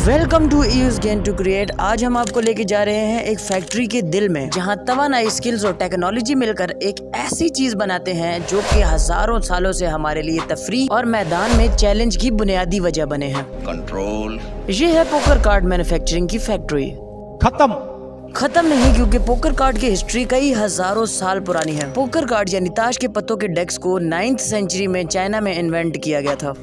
Welcome to use gain to create. आज हम आपको लेके जा रहे हैं एक फैक्ट्री के दिल में, जहां तवानाई, स्किल्स और टेक्नोलॉजी मिलकर एक ऐसी चीज बनाते हैं जो कि हजारों सालों से हमारे लिए तफरीह और मैदान में चैलेंज की बुनियादी वजह बने हैं। कंट्रोल। ये है पोकर कार्ड मैन्युफैक्चरिंग की फैक्ट्री। खत्म नहीं, क्योंकि पोकर कार्ड की हिस्ट्री कई हजारों साल पुरानी है। पोकर कार्ड यानी ताश के पत्तों के डेक्स को 9th सेंचुरी में चाइना में इन्वेंट किया गया था।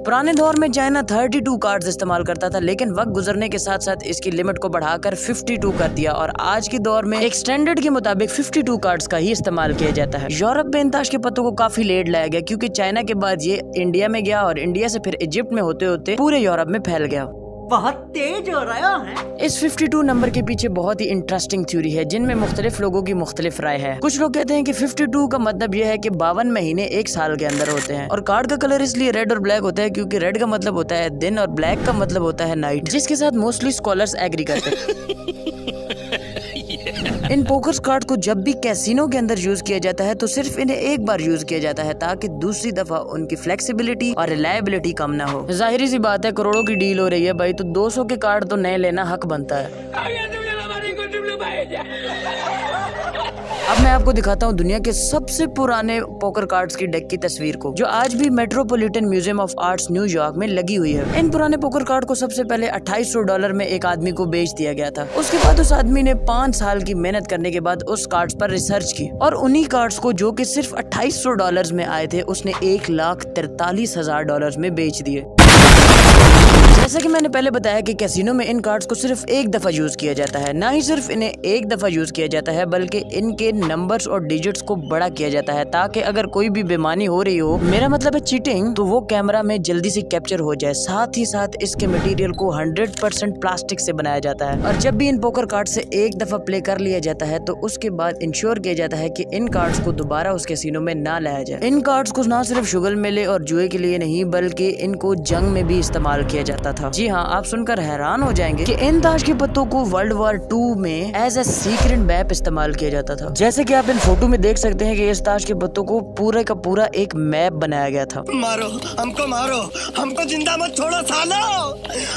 पुराने दौर में चाइना 32 कार्ड्स इस्तेमाल करता था, लेकिन वक्त गुजरने के साथ साथ इसकी लिमिट को बढ़ाकर 52 कर दिया और आज के दौर में एक स्टैंडर्ड के मुताबिक 52 कार्ड्स का ही इस्तेमाल किया जाता है। यूरोप में इन ताश के पत्तों को काफी लेट लाया गया, क्योंकि चाइना के बाद ये इंडिया में गया और इंडिया से फिर इजिप्ट में होते होते पूरे यूरोप में फैल गया। बहुत तेज हो रहा है। इस 52 नंबर के पीछे बहुत ही इंटरेस्टिंग थ्योरी है, जिनमें मुख्तलिफ लोगों की मुख्तलिफ राय है। कुछ लोग कहते हैं कि 52 का मतलब यह है कि 52 महीने एक साल के अंदर होते हैं, और कार्ड का कलर इसलिए रेड और ब्लैक होता है क्योंकि रेड का मतलब होता है दिन और ब्लैक का मतलब होता है नाइट, जिसके साथ मोस्टली स्कॉलर्स एग्री करते हैं। इन पोकर कार्ड को जब भी कैसीनो के अंदर यूज किया जाता है तो सिर्फ इन्हें एक बार यूज किया जाता है, ताकि दूसरी दफा उनकी फ्लेक्सिबिलिटी और रिलायबिलिटी कम ना हो। जाहिर सी बात है, करोड़ों की डील हो रही है भाई, तो 200 के कार्ड तो नए लेना हक बनता है। अब मैं आपको दिखाता हूँ दुनिया के सबसे पुराने पोकर कार्ड्स की डेक की तस्वीर को, जो आज भी metropolitan museum of arts New York में लगी हुई है। इन पुराने पोकर कार्ड को सबसे पहले $2800 में एक आदमी को बेच दिया गया था। उसके बाद उस आदमी ने 5 साल की मेहनत करने के बाद उस कार्ड्स पर रिसर्च की, और उन्हीं कार्ड्स को जो कि सिर्फ $2800 में आए थे, उसने $1,43,000 में बेच दिए। जैसा कि मैंने पहले बताया कि कैसीनो में इन कार्ड्स को सिर्फ एक दफा यूज किया जाता है। ना ही सिर्फ इन्हें एक दफा यूज किया जाता है, बल्कि इनके नंबर्स और डिजिट्स को बड़ा किया जाता है, ताकि अगर कोई भी बेईमानी हो रही हो, मेरा मतलब है चीटिंग, तो वो कैमरा में जल्दी से कैप्चर हो जाए। साथ ही साथ इसके मटेरियल को 100% प्लास्टिक से बनाया जाता है, और जब भी इन पोकर कार्ड से एक दफा प्ले कर लिया जाता है तो उसके बाद इंश्योर किया जाता है कि इन कार्ड्स को दोबारा उस कैसीनो में ना लाया जाए। इन कार्ड्स को ना सिर्फ शुगर मेले और जुए के लिए नहीं, बल्कि इनको जंग में भी इस्तेमाल किया जाता था। जी हाँ, आप सुनकर हैरान हो जाएंगे कि इन ताश के पत्तों को वर्ल्ड वॉर 2 में एज ए सीक्रेट मैप इस्तेमाल किया जाता था। जैसे कि आप इन फोटो में देख सकते हैं कि इस ताश के पत्तों को पूरे का पूरा एक मैप बनाया गया था। मारो, हमको जिंदा मत छोड़ो सालो।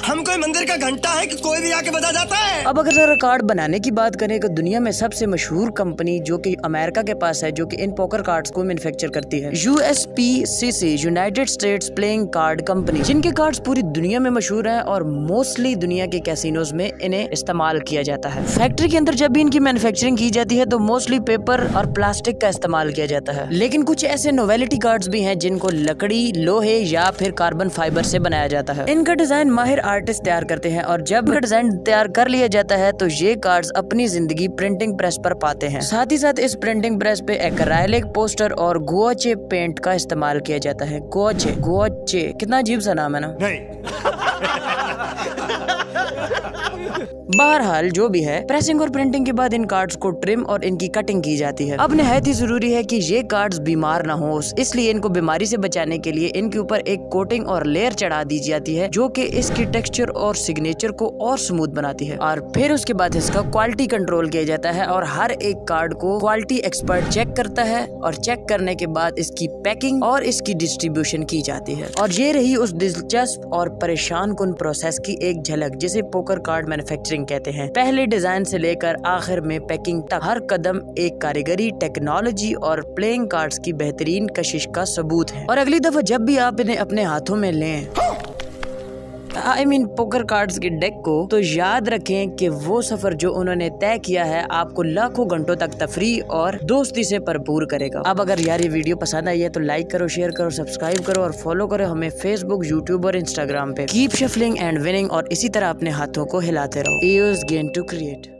हम कोई मंदिर का घंटा है कि कोई भी आके बजा जाता है। अब अगर जरा कार्ड बनाने की बात करें तो दुनिया में सबसे मशहूर कंपनी जो कि अमेरिका के पास है, जो कि इन पोकर कार्ड्स को मैन्युफैक्चर करती है, USPCC, United states playing card company, जिनके कार्ड्स पूरी दुनिया में मशहूर हैं और मोस्टली दुनिया के कैसीनोज में इन्हें इस्तेमाल किया जाता है। फैक्ट्री के अंदर जब भी इनकी मैन्युफैक्चरिंग की जाती है तो मोस्टली पेपर और प्लास्टिक का इस्तेमाल किया जाता है, लेकिन कुछ ऐसे नोवेलिटी कार्ड्स भी हैं जिनको लकड़ी, लोहे या फिर कार्बन फाइबर से बनाया जाता है। इनका डिजाइन माहिर आर्टिस्ट तैयार करते हैं, और जब डिजाइन तैयार कर लिया जाता है तो ये कार्ड्स अपनी जिंदगी प्रिंटिंग प्रेस पर पाते हैं। साथ ही साथ इस प्रिंटिंग प्रेस पे एक्रेलिक, पोस्टर और गुआचे पेंट का इस्तेमाल किया जाता है। गुआचे कितना अजीब सा नाम है ना। बहरहाल जो भी है, प्रेसिंग और प्रिंटिंग के बाद इन कार्ड्स को ट्रिम और इनकी कटिंग की जाती है। अब निहायत ही जरूरी है कि ये कार्ड्स बीमार ना हो, इसलिए इनको बीमारी से बचाने के लिए इनके ऊपर एक कोटिंग और लेयर चढ़ा दी जाती है, जो कि इसकी टेक्सचर और सिग्नेचर को और स्मूथ बनाती है। और फिर उसके बाद इसका क्वालिटी कंट्रोल किया जाता है, और हर एक कार्ड को क्वालिटी एक्सपर्ट चेक करता है, और चेक करने के बाद इसकी पैकिंग और इसकी डिस्ट्रीब्यूशन की जाती है। और ये रही उस दिलचस्प और परेशान कुन प्रोसेस की एक झलक, जिसे पोकर कार्ड मैन्युफैक्चरिंग कहते हैं। पहले डिजाइन से लेकर आखिर में पैकिंग तक हर कदम एक कारीगरी, टेक्नोलॉजी और प्लेइंग कार्ड्स की बेहतरीन कशिश का सबूत है। और अगली दफा जब भी आप इन्हें अपने हाथों में लें, पोकर कार्ड्स के डेक को, तो याद रखें कि वो सफर जो उन्होंने तय किया है आपको लाखों घंटों तक तफरीह और दोस्ती से भरपूर करेगा। अब अगर यार ये वीडियो पसंद आई है तो लाइक करो, शेयर करो, सब्सक्राइब करो और फॉलो करो हमें फेसबुक, यूट्यूब और इंस्टाग्राम पे। कीप शफलिंग एंड विनिंग, और इसी तरह अपने हाथों को हिलाते रहो। Use gain to create.